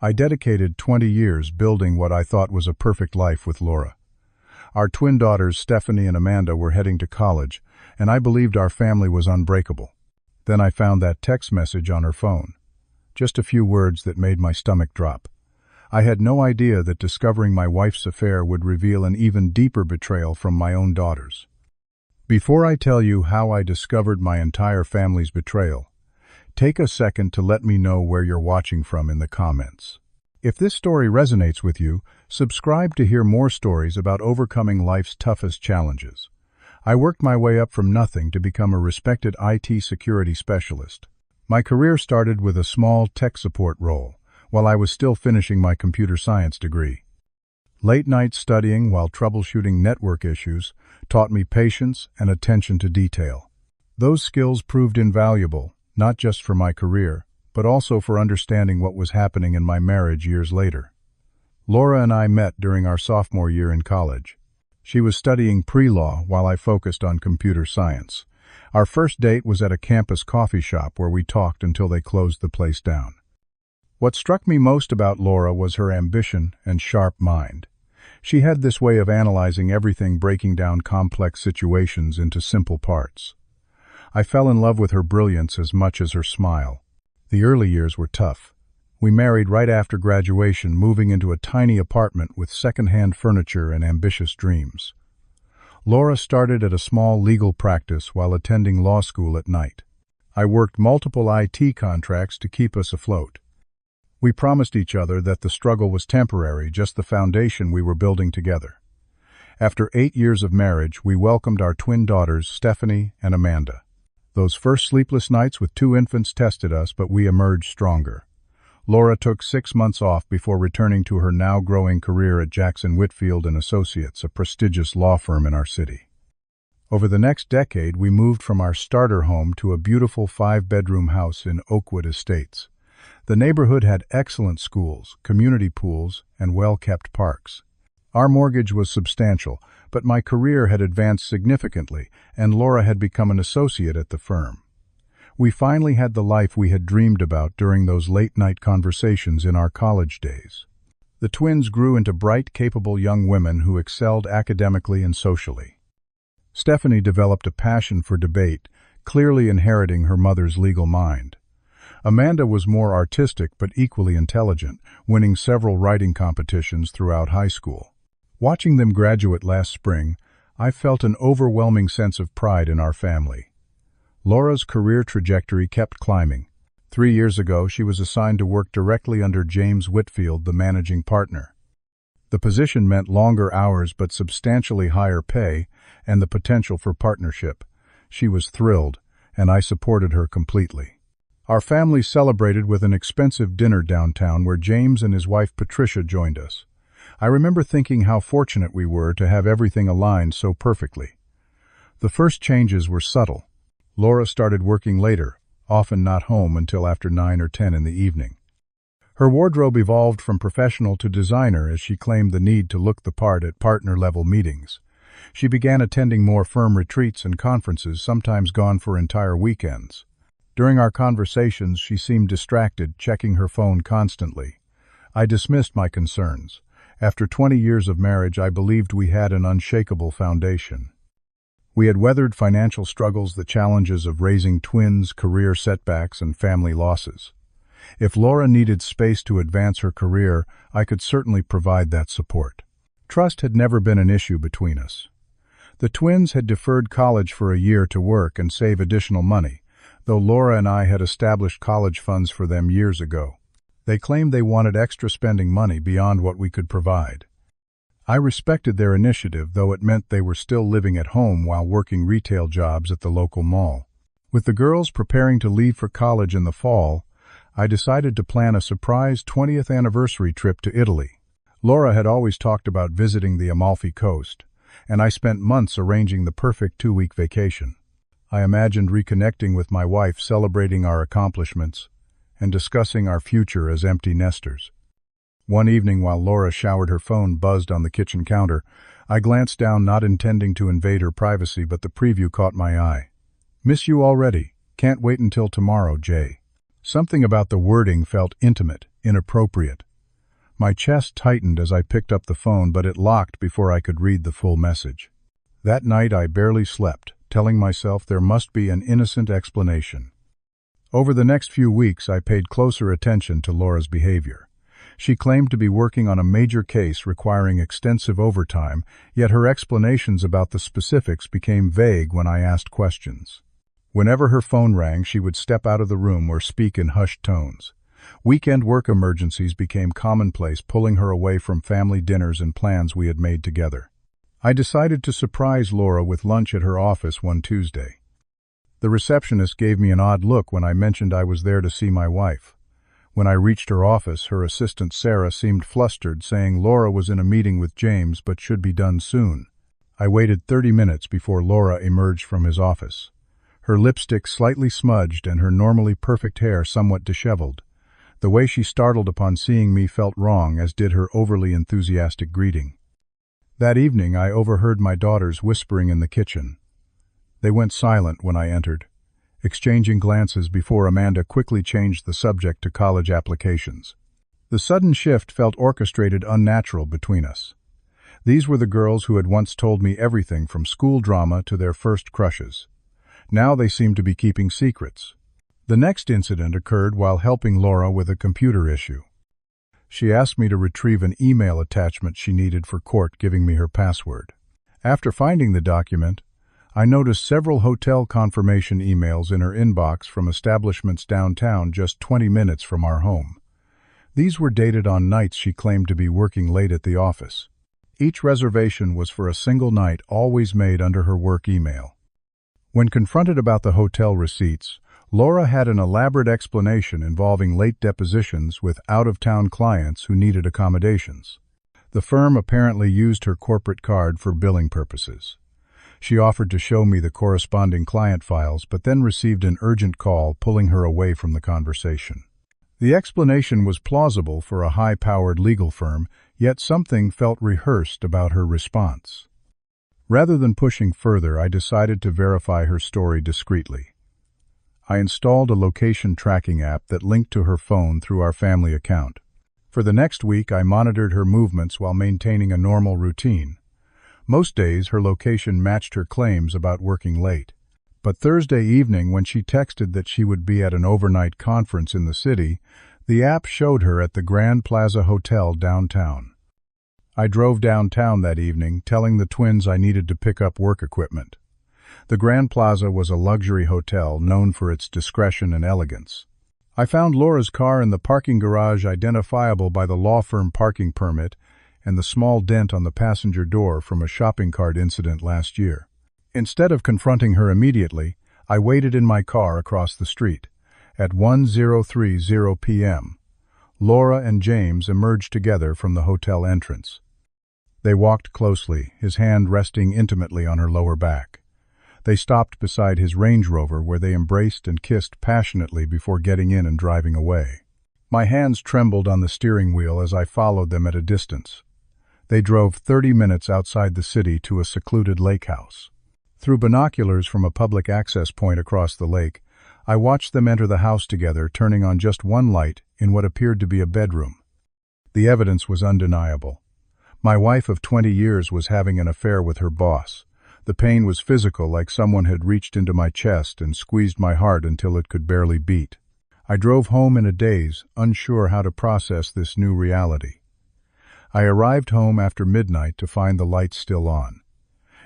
I dedicated 20 years building what I thought was a perfect life with Laura. Our twin daughters, Stephanie and Amanda, were heading to college, and I believed our family was unbreakable. Then I found that text message on her phone. Just a few words that made my stomach drop. I had no idea that discovering my wife's affair would reveal an even deeper betrayal from my own daughters. Before I tell you how I discovered my entire family's betrayal, take a second to let me know where you're watching from in the comments. If this story resonates with you, subscribe to hear more stories about overcoming life's toughest challenges. I worked my way up from nothing to become a respected IT security specialist. My career started with a small tech support role, while I was still finishing my computer science degree. Late nights studying while troubleshooting network issues taught me patience and attention to detail. Those skills proved invaluable, not just for my career, but also for understanding what was happening in my marriage years later. Laura and I met during our sophomore year in college. She was studying pre-law while I focused on computer science. Our first date was at a campus coffee shop where we talked until they closed the place down. What struck me most about Laura was her ambition and sharp mind. She had this way of analyzing everything, breaking down complex situations into simple parts. I fell in love with her brilliance as much as her smile. The early years were tough. We married right after graduation, moving into a tiny apartment with second-hand furniture and ambitious dreams. Laura started at a small legal practice while attending law school at night. I worked multiple IT contracts to keep us afloat. We promised each other that the struggle was temporary, just the foundation we were building together. After 8 years of marriage, we welcomed our twin daughters, Stephanie and Amanda. Those first sleepless nights with 2 infants tested us, but we emerged stronger. Laura took 6 months off before returning to her now growing career at Jackson Whitfield & Associates, a prestigious law firm in our city. Over the next decade, we moved from our starter home to a beautiful 5-bedroom house in Oakwood Estates. The neighborhood had excellent schools, community pools, and well-kept parks. Our mortgage was substantial, but my career had advanced significantly, and Laura had become an associate at the firm. We finally had the life we had dreamed about during those late-night conversations in our college days. The twins grew into bright, capable young women who excelled academically and socially. Stephanie developed a passion for debate, clearly inheriting her mother's legal mind. Amanda was more artistic but equally intelligent, winning several writing competitions throughout high school. Watching them graduate last spring, I felt an overwhelming sense of pride in our family. Laura's career trajectory kept climbing. 3 years ago, she was assigned to work directly under James Whitfield, the managing partner. The position meant longer hours but substantially higher pay and the potential for partnership. She was thrilled, and I supported her completely. Our family celebrated with an expensive dinner downtown where James and his wife Patricia joined us. I remember thinking how fortunate we were to have everything aligned so perfectly. The first changes were subtle. Laura started working later, often not home until after 9 or 10 in the evening. Her wardrobe evolved from professional to designer as she claimed the need to look the part at partner-level meetings. She began attending more firm retreats and conferences, sometimes gone for entire weekends. During our conversations, she seemed distracted, checking her phone constantly. I dismissed my concerns. After 20 years of marriage, I believed we had an unshakable foundation. We had weathered financial struggles, the challenges of raising twins, career setbacks, and family losses. If Laura needed space to advance her career, I could certainly provide that support. Trust had never been an issue between us. The twins had deferred college for a year to work and save additional money, though Laura and I had established college funds for them years ago. They claimed they wanted extra spending money beyond what we could provide. I respected their initiative, though it meant they were still living at home while working retail jobs at the local mall. With the girls preparing to leave for college in the fall, I decided to plan a surprise 20th anniversary trip to Italy. Laura had always talked about visiting the Amalfi Coast, and I spent months arranging the perfect 2-week vacation. I imagined reconnecting with my wife, celebrating our accomplishments, and discussing our future as empty nesters. One evening, while Laura showered, her phone buzzed on the kitchen counter. I glanced down, not intending to invade her privacy, but the preview caught my eye. "Miss you already. Can't wait until tomorrow, Jay." Something about the wording felt intimate, inappropriate, My chest tightened as I picked up the phone, but it locked before I could read the full message. That night I barely slept, telling myself there must be an innocent explanation. Over the next few weeks I paid closer attention to Laura's behavior. She claimed to be working on a major case requiring extensive overtime, yet her explanations about the specifics became vague when I asked questions. Whenever her phone rang, she would step out of the room or speak in hushed tones. Weekend work emergencies became commonplace, pulling her away from family dinners and plans we had made together. I decided to surprise Laura with lunch at her office one Tuesday. The receptionist gave me an odd look when I mentioned I was there to see my wife. When I reached her office, her assistant Sarah seemed flustered, saying Laura was in a meeting with James but should be done soon. I waited 30 minutes before Laura emerged from his office. Her lipstick slightly smudged and her normally perfect hair somewhat disheveled. The way she startled upon seeing me felt wrong, as did her overly enthusiastic greeting. That evening I overheard my daughters whispering in the kitchen. They went silent when I entered, exchanging glances before Amanda quickly changed the subject to college applications. The sudden shift felt orchestrated, unnatural between us. These were the girls who had once told me everything from school drama to their first crushes. Now they seemed to be keeping secrets. The next incident occurred while helping Laura with a computer issue. She asked me to retrieve an email attachment she needed for court, giving me her password. After finding the document, I noticed several hotel confirmation emails in her inbox from establishments downtown just 20 minutes from our home. These were dated on nights she claimed to be working late at the office. Each reservation was for a single night, always made under her work email. When confronted about the hotel receipts, Laura had an elaborate explanation involving late depositions with out-of-town clients who needed accommodations. The firm apparently used her corporate card for billing purposes. She offered to show me the corresponding client files, but then received an urgent call, pulling her away from the conversation. The explanation was plausible for a high-powered legal firm, yet something felt rehearsed about her response. Rather than pushing further, I decided to verify her story discreetly. I installed a location tracking app that linked to her phone through our family account. For the next week, I monitored her movements while maintaining a normal routine. Most days, her location matched her claims about working late. But Thursday evening, when she texted that she would be at an overnight conference in the city, the app showed her at the Grand Plaza Hotel downtown. I drove downtown that evening, telling the twins I needed to pick up work equipment. The Grand Plaza was a luxury hotel known for its discretion and elegance. I found Laura's car in the parking garage, identifiable by the law firm parking permit and the small dent on the passenger door from a shopping cart incident last year. Instead of confronting her immediately, I waited in my car across the street. At 10:30 p.m., Laura and James emerged together from the hotel entrance. They walked closely, his hand resting intimately on her lower back. They stopped beside his Range Rover, where they embraced and kissed passionately before getting in and driving away. My hands trembled on the steering wheel as I followed them at a distance. They drove 30 minutes outside the city to a secluded lake house. Through binoculars from a public access point across the lake, I watched them enter the house together, turning on just one light in what appeared to be a bedroom. The evidence was undeniable. My wife of 20 years was having an affair with her boss. The pain was physical, like someone had reached into my chest and squeezed my heart until it could barely beat. I drove home in a daze, unsure how to process this new reality. I arrived home after midnight to find the lights still on.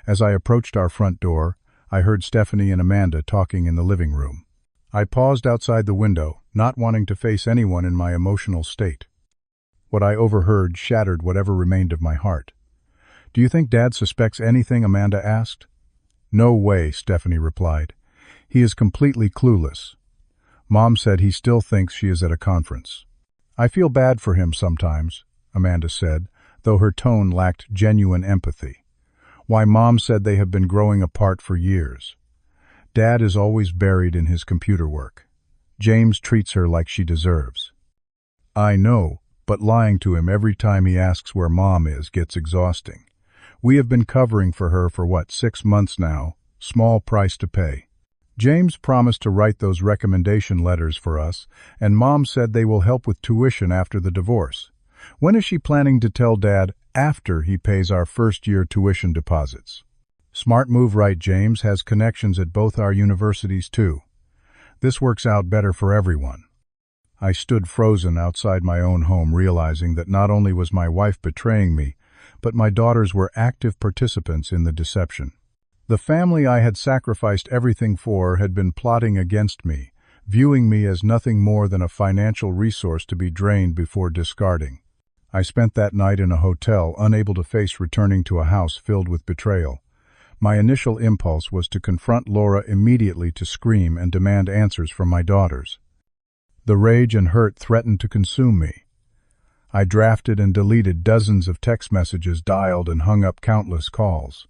As I approached our front door, I heard Stephanie and Amanda talking in the living room. I paused outside the window, not wanting to face anyone in my emotional state. What I overheard shattered whatever remained of my heart. "Do you think Dad suspects anything?" Amanda asked. "No way," Stephanie replied. "He is completely clueless. Mom said he still thinks she is at a conference." "I feel bad for him sometimes," Amanda said, though her tone lacked genuine empathy. "Why, Mom said they have been growing apart for years. Dad is always buried in his computer work. James treats her like she deserves." "I know, but lying to him every time he asks where Mom is gets exhausting. We have been covering for her for 6 months now, small price to pay. James promised to write those recommendation letters for us, and Mom said they will help with tuition after the divorce. When is she planning to tell Dad after he pays our first-year tuition deposits? Smart move, right? James has connections at both our universities, too. This works out better for everyone. I stood frozen outside my own home, realizing that not only was my wife betraying me, but my daughters were active participants in the deception. The family I had sacrificed everything for had been plotting against me, viewing me as nothing more than a financial resource to be drained before discarding. I spent that night in a hotel, unable to face returning to a house filled with betrayal. My initial impulse was to confront Laura immediately, to scream and demand answers from my daughters. The rage and hurt threatened to consume me. I drafted and deleted dozens of text messages, dialed and hung up countless calls.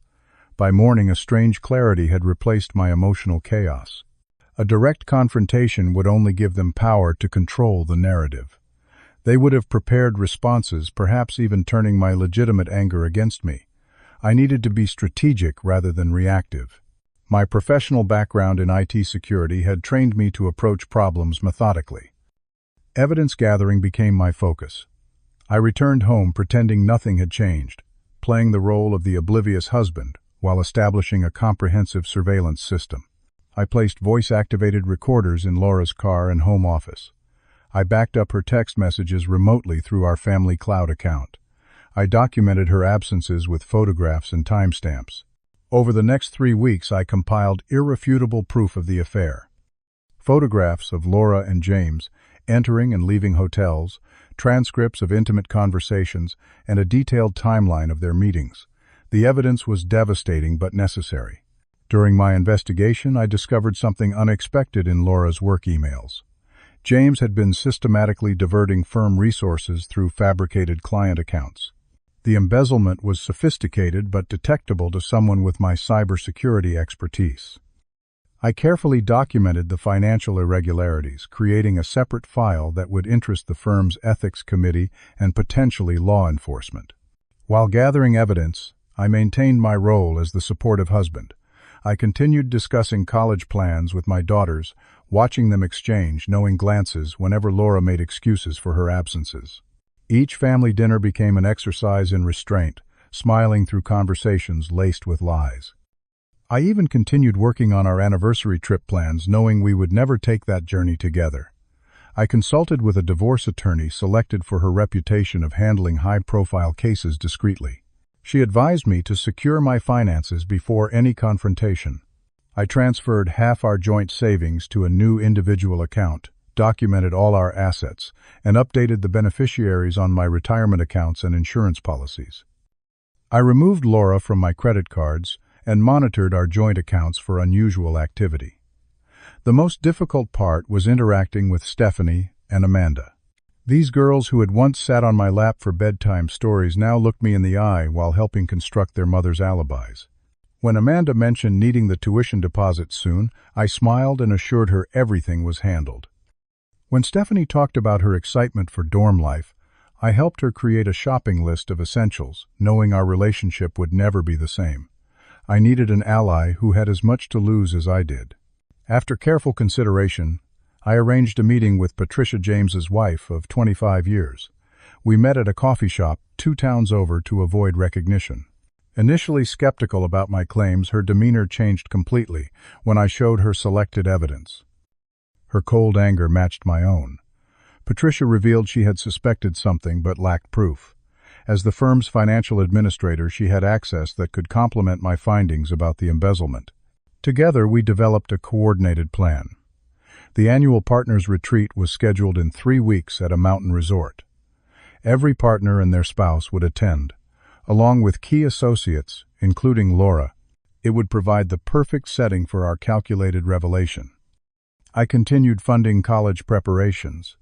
By morning, a strange clarity had replaced my emotional chaos. A direct confrontation would only give them power to control the narrative. They would have prepared responses, perhaps even turning my legitimate anger against me. I needed to be strategic rather than reactive. My professional background in IT security had trained me to approach problems methodically. Evidence gathering became my focus. I returned home pretending nothing had changed, playing the role of the oblivious husband while establishing a comprehensive surveillance system. I placed voice-activated recorders in Laura's car and home office. I backed up her text messages remotely through our family cloud account. I documented her absences with photographs and timestamps. Over the next 3 weeks, I compiled irrefutable proof of the affair. Photographs of Laura and James entering and leaving hotels, transcripts of intimate conversations, and a detailed timeline of their meetings. The evidence was devastating but necessary. During my investigation, I discovered something unexpected in Laura's work emails. James had been systematically diverting firm resources through fabricated client accounts. The embezzlement was sophisticated but detectable to someone with my cybersecurity expertise. I carefully documented the financial irregularities, creating a separate file that would interest the firm's ethics committee and potentially law enforcement. While gathering evidence, I maintained my role as the supportive husband. I continued discussing college plans with my daughters, watching them exchange knowing glances whenever Laura made excuses for her absences. Each family dinner became an exercise in restraint, smiling through conversations laced with lies. I even continued working on our anniversary trip plans, knowing we would never take that journey together. I consulted with a divorce attorney selected for her reputation of handling high-profile cases discreetly. She advised me to secure my finances before any confrontation. I transferred half our joint savings to a new individual account, documented all our assets, and updated the beneficiaries on my retirement accounts and insurance policies. I removed Laura from my credit cards and monitored our joint accounts for unusual activity. The most difficult part was interacting with Stephanie and Amanda. These girls who had once sat on my lap for bedtime stories now looked me in the eye while helping construct their mother's alibis. When Amanda mentioned needing the tuition deposit soon, I smiled and assured her everything was handled. When Stephanie talked about her excitement for dorm life, I helped her create a shopping list of essentials, knowing our relationship would never be the same. I needed an ally who had as much to lose as I did. After careful consideration, I arranged a meeting with Patricia, James's wife of 25 years. We met at a coffee shop 2 towns over to avoid recognition. Initially skeptical about my claims, her demeanor changed completely when I showed her selected evidence. Her cold anger matched my own. Patricia revealed she had suspected something but lacked proof. As the firm's financial administrator, she had access that could complement my findings about the embezzlement. Together, we developed a coordinated plan. The annual partners' retreat was scheduled in 3 weeks at a mountain resort. Every partner and their spouse would attend, along with key associates, including Laura. It would provide the perfect setting for our calculated revelation. I continued funding college preparations,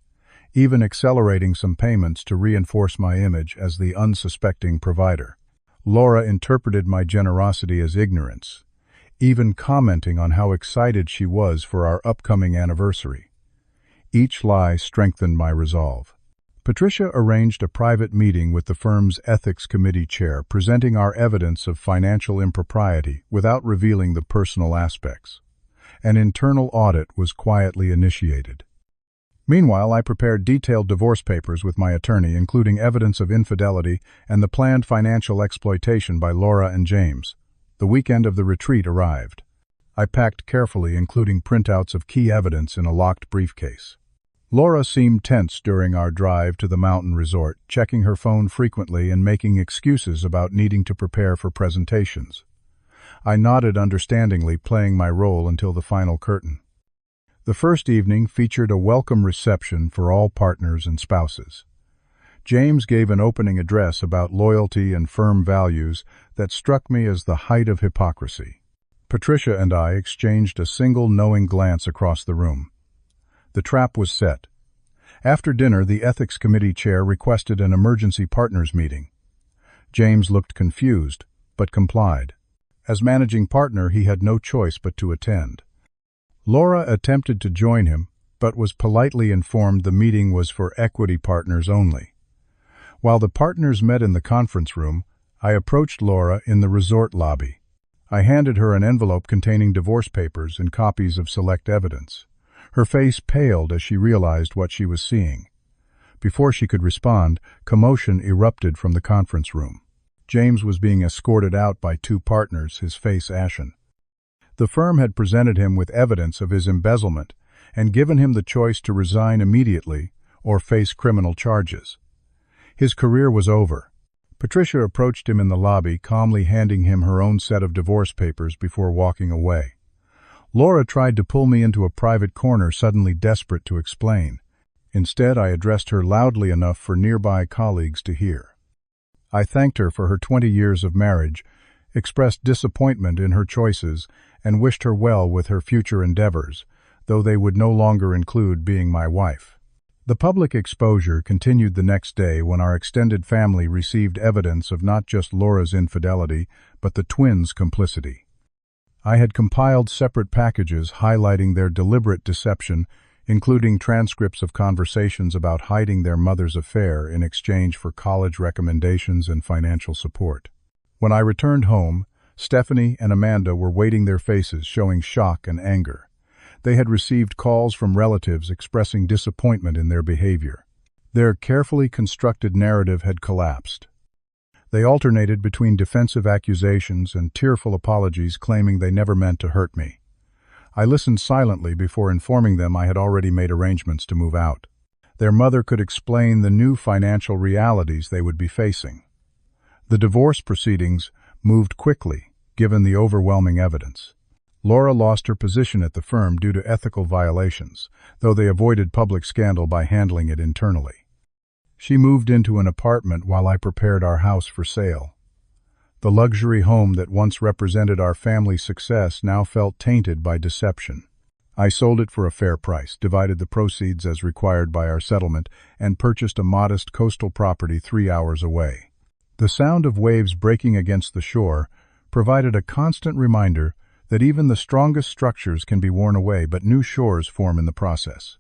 even accelerating some payments to reinforce my image as the unsuspecting provider. Laura interpreted my generosity as ignorance, even commenting on how excited she was for our upcoming anniversary. Each lie strengthened my resolve. Patricia arranged a private meeting with the firm's ethics committee chair, presenting our evidence of financial impropriety without revealing the personal aspects. An internal audit was quietly initiated. Meanwhile, I prepared detailed divorce papers with my attorney, including evidence of infidelity and the planned financial exploitation by Laura and James. The weekend of the retreat arrived. I packed carefully, including printouts of key evidence in a locked briefcase. Laura seemed tense during our drive to the mountain resort, checking her phone frequently and making excuses about needing to prepare for presentations. I nodded understandingly, playing my role until the final curtain. The first evening featured a welcome reception for all partners and spouses. James gave an opening address about loyalty and firm values that struck me as the height of hypocrisy. Patricia and I exchanged a single knowing glance across the room. The trap was set. After dinner, the ethics committee chair requested an emergency partners meeting. James looked confused, but complied. As managing partner, he had no choice but to attend. Laura attempted to join him, but was politely informed the meeting was for equity partners only. While the partners met in the conference room, I approached Laura in the resort lobby. I handed her an envelope containing divorce papers and copies of select evidence. Her face paled as she realized what she was seeing. Before she could respond, commotion erupted from the conference room. James was being escorted out by two partners, his face ashen. The firm had presented him with evidence of his embezzlement and given him the choice to resign immediately or face criminal charges. His career was over. Patricia approached him in the lobby, calmly handing him her own set of divorce papers before walking away. Laura tried to pull me into a private corner, suddenly desperate to explain. Instead, I addressed her loudly enough for nearby colleagues to hear. I thanked her for her 20 years of marriage, expressed disappointment in her choices, and wished her well with her future endeavors, though they would no longer include being my wife. The public exposure continued the next day when our extended family received evidence of not just Laura's infidelity, but the twins' complicity. I had compiled separate packages highlighting their deliberate deception, including transcripts of conversations about hiding their mother's affair in exchange for college recommendations and financial support. When I returned home, Stephanie and Amanda were waiting, their faces showing shock and anger. They had received calls from relatives expressing disappointment in their behavior. Their carefully constructed narrative had collapsed. They alternated between defensive accusations and tearful apologies, claiming they never meant to hurt me. I listened silently before informing them I had already made arrangements to move out. Their mother could explain the new financial realities they would be facing. The divorce proceedings moved quickly, given the overwhelming evidence. Laura lost her position at the firm due to ethical violations, though they avoided public scandal by handling it internally. She moved into an apartment while I prepared our house for sale. The luxury home that once represented our family's success now felt tainted by deception. I sold it for a fair price, divided the proceeds as required by our settlement, and purchased a modest coastal property 3 hours away. The sound of waves breaking against the shore provided a constant reminder that even the strongest structures can be worn away, but new shores form in the process.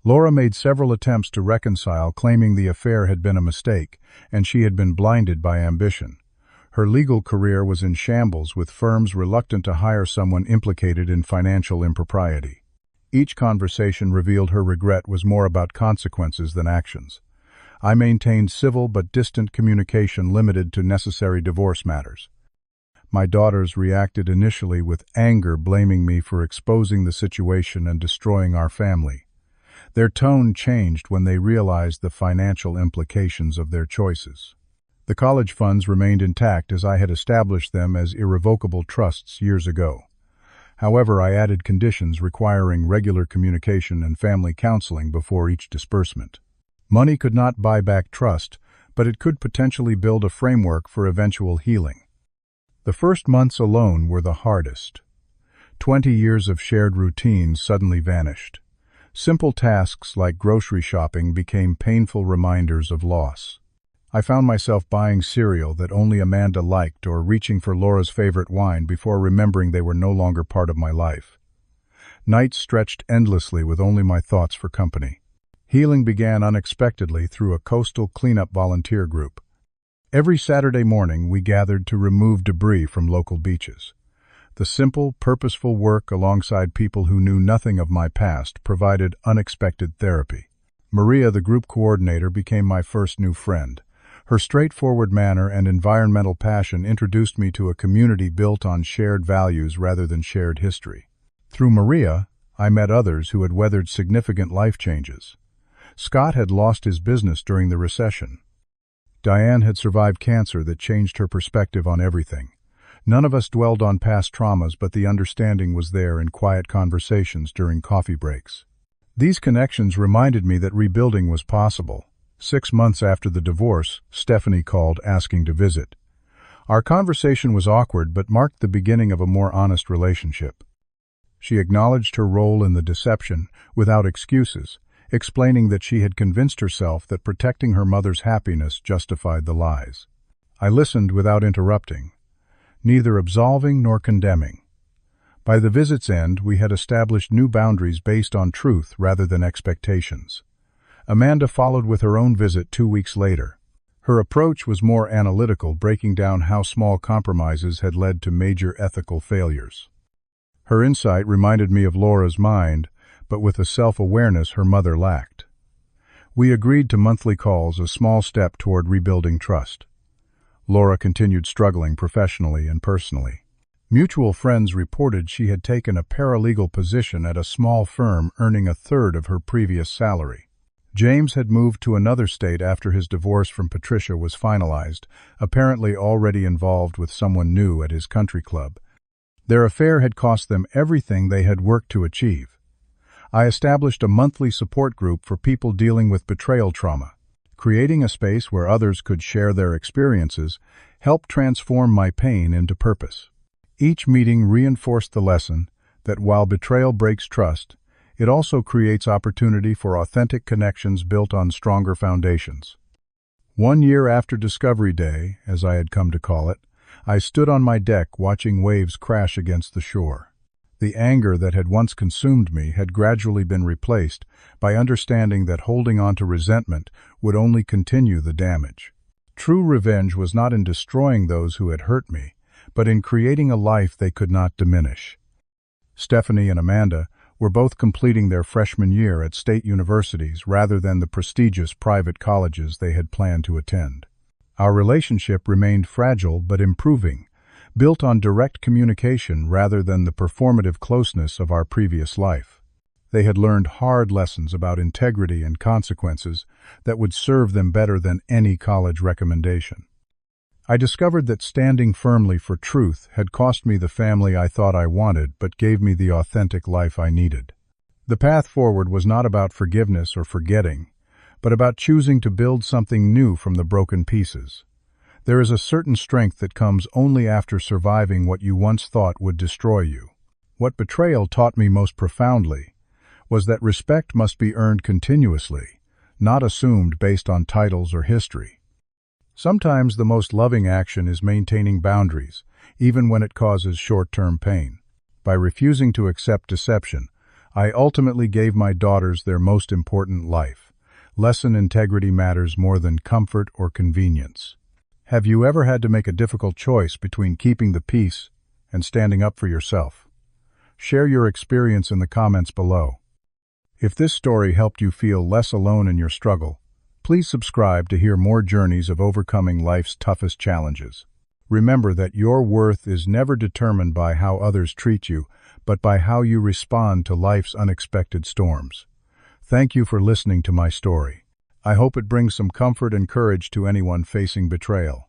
Laura made several attempts to reconcile, claiming the affair had been a mistake and she had been blinded by ambition. Her legal career was in shambles, with firms reluctant to hire someone implicated in financial impropriety. Each conversation revealed her regret was more about consequences than actions. I maintained civil but distant communication limited to necessary divorce matters. My daughters reacted initially with anger, blaming me for exposing the situation and destroying our family. Their tone changed when they realized the financial implications of their choices. The college funds remained intact as I had established them as irrevocable trusts years ago. However, I added conditions requiring regular communication and family counseling before each disbursement. Money could not buy back trust, but it could potentially build a framework for eventual healing. The first months alone were the hardest. 20 years of shared routines suddenly vanished. Simple tasks like grocery shopping became painful reminders of loss. I found myself buying cereal that only Amanda liked or reaching for Laura's favorite wine before remembering they were no longer part of my life. Nights stretched endlessly with only my thoughts for company. Healing began unexpectedly through a coastal cleanup volunteer group. Every Saturday morning, we gathered to remove debris from local beaches. The simple, purposeful work alongside people who knew nothing of my past provided unexpected therapy. Maria, the group coordinator, became my first new friend. Her straightforward manner and environmental passion introduced me to a community built on shared values rather than shared history. Through Maria, I met others who had weathered significant life changes. Scott had lost his business during the recession. Diane had survived cancer that changed her perspective on everything. None of us dwelled on past traumas, but the understanding was there in quiet conversations during coffee breaks. These connections reminded me that rebuilding was possible. 6 months after the divorce, Stephanie called asking to visit. Our conversation was awkward but marked the beginning of a more honest relationship. She acknowledged her role in the deception without excuses, explaining that she had convinced herself that protecting her mother's happiness justified the lies. I listened without interrupting, neither absolving nor condemning. By the visit's end, we had established new boundaries based on truth rather than expectations. Amanda followed with her own visit 2 weeks later. Her approach was more analytical, breaking down how small compromises had led to major ethical failures. Her insight reminded me of Laura's mind, but with a self-awareness her mother lacked. We agreed to monthly calls, a small step toward rebuilding trust. Laura continued struggling professionally and personally. Mutual friends reported she had taken a paralegal position at a small firm, earning 1/3 of her previous salary. James had moved to another state after his divorce from Patricia was finalized, apparently already involved with someone new at his country club. Their affair had cost them everything they had worked to achieve. I established a monthly support group for people dealing with betrayal trauma. Creating a space where others could share their experiences helped transform my pain into purpose. Each meeting reinforced the lesson that while betrayal breaks trust, it also creates opportunity for authentic connections built on stronger foundations. 1 year after Discovery Day, as I had come to call it, I stood on my deck watching waves crash against the shore. The anger that had once consumed me had gradually been replaced by understanding that holding on to resentment would only continue the damage. True revenge was not in destroying those who had hurt me, but in creating a life they could not diminish. Stephanie and Amanda were both completing their freshman year at state universities rather than the prestigious private colleges they had planned to attend. Our relationship remained fragile but improving, built on direct communication rather than the performative closeness of our previous life. They had learned hard lessons about integrity and consequences that would serve them better than any college recommendation. I discovered that standing firmly for truth had cost me the family I thought I wanted but gave me the authentic life I needed. The path forward was not about forgiveness or forgetting, but about choosing to build something new from the broken pieces. There is a certain strength that comes only after surviving what you once thought would destroy you. What betrayal taught me most profoundly was that respect must be earned continuously, not assumed based on titles or history. Sometimes the most loving action is maintaining boundaries, even when it causes short-term pain. By refusing to accept deception, I ultimately gave my daughters their most important life. Lesson: integrity matters more than comfort or convenience. Have you ever had to make a difficult choice between keeping the peace and standing up for yourself? Share your experience in the comments below. If this story helped you feel less alone in your struggle, please subscribe to hear more journeys of overcoming life's toughest challenges. Remember that your worth is never determined by how others treat you, but by how you respond to life's unexpected storms. Thank you for listening to my story. I hope it brings some comfort and courage to anyone facing betrayal.